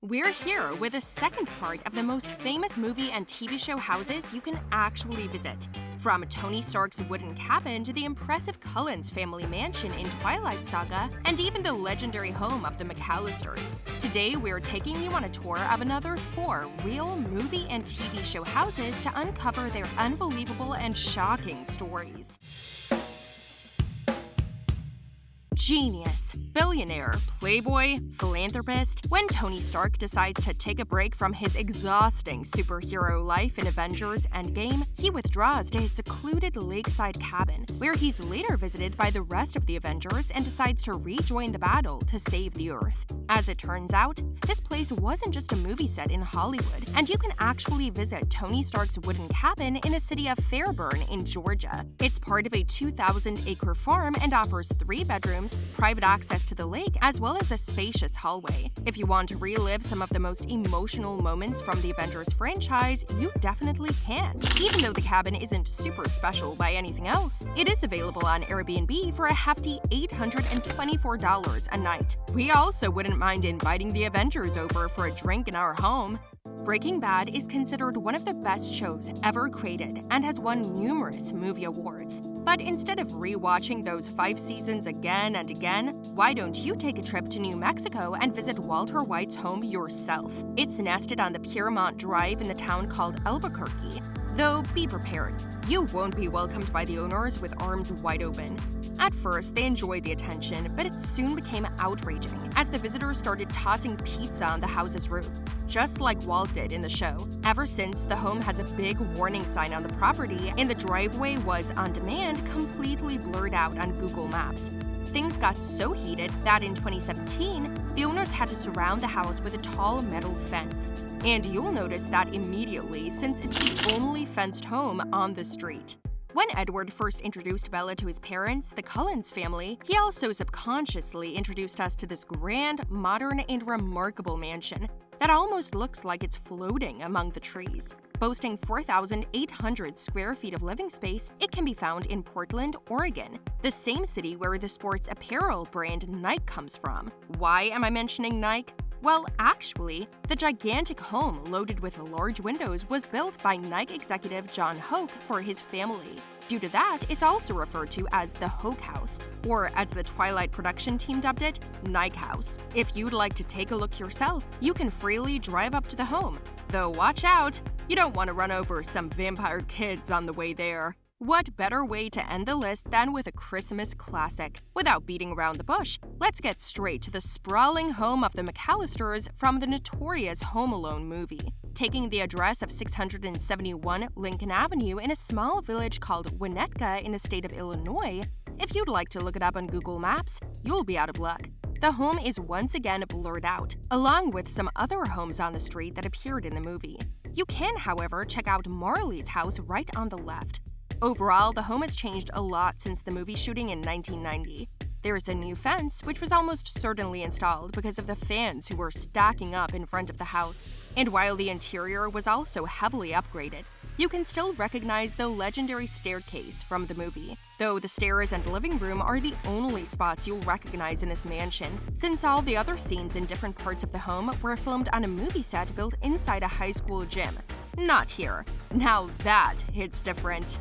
We're here with the second part of the most famous movie and TV show houses you can actually visit. From Tony Stark's wooden cabin to the impressive Cullens family mansion in Twilight Saga, and even the legendary home of the McAllisters. Today, we're taking you on a tour of another 4 real movie and TV show houses to uncover their unbelievable and shocking stories. Genius, billionaire, playboy, philanthropist. When Tony Stark decides to take a break from his exhausting superhero life in Avengers Endgame, he withdraws to his secluded lakeside cabin, where he's later visited by the rest of the Avengers and decides to rejoin the battle to save the Earth. As it turns out, this place wasn't just a movie set in Hollywood, and you can actually visit Tony Stark's wooden cabin in the city of Fairburn in Georgia. It's part of a 2,000-acre farm and offers 3 bedrooms, private access to the lake, as well as a spacious hallway. If you want to relive some of the most emotional moments from the Avengers franchise, you definitely can. Even though the cabin isn't super special by anything else, it is available on Airbnb for a hefty $824 a night. We also wouldn't mind inviting the Avengers over for a drink in our home. Breaking Bad is considered one of the best shows ever created and has won numerous movie awards. But instead of rewatching those 5 seasons again and again, why don't you take a trip to New Mexico and visit Walter White's home yourself? It's nested on the Piermont Drive in the town called Albuquerque. Though, be prepared, you won't be welcomed by the owners with arms wide open. At first, they enjoyed the attention, but it soon became outraging as the visitors started tossing pizza on the house's roof, just like Walt did in the show. Ever since, the home has a big warning sign on the property, and the driveway was, on demand, completely blurred out on Google Maps. Things got so heated that in 2017, the owners had to surround the house with a tall metal fence. And you'll notice that immediately, since it's the only fenced home on the street. When Edward first introduced Bella to his parents, the Cullens family, he also subconsciously introduced us to this grand, modern, and remarkable mansion that almost looks like it's floating among the trees. Boasting 4,800 square feet of living space, it can be found in Portland, Oregon, the same city where the sports apparel brand Nike comes from. Why am I mentioning Nike? Well, actually, the gigantic home loaded with large windows was built by Nike executive John Hoke for his family. Due to that, it's also referred to as the Hoke House, or as the Twilight production team dubbed it, Nike House. If you'd like to take a look yourself, you can freely drive up to the home. Though watch out, you don't want to run over some vampire kids on the way there. What better way to end the list than with a Christmas classic? Without beating around the bush, let's get straight to the sprawling home of the McAllisters from the notorious Home Alone movie. Taking the address of 671 Lincoln Avenue in a small village called Winnetka in the state of Illinois, if you'd like to look it up on Google Maps, you'll be out of luck. The home is once again blurred out, along with some other homes on the street that appeared in the movie. You can, however, check out Marley's house right on the left. Overall, the home has changed a lot since the movie shooting in 1990. There is a new fence, which was almost certainly installed because of the fans who were stacking up in front of the house. And while the interior was also heavily upgraded, you can still recognize the legendary staircase from the movie, though the stairs and living room are the only spots you'll recognize in this mansion, since all the other scenes in different parts of the home were filmed on a movie set built inside a high school gym. Not here. Now that hits different.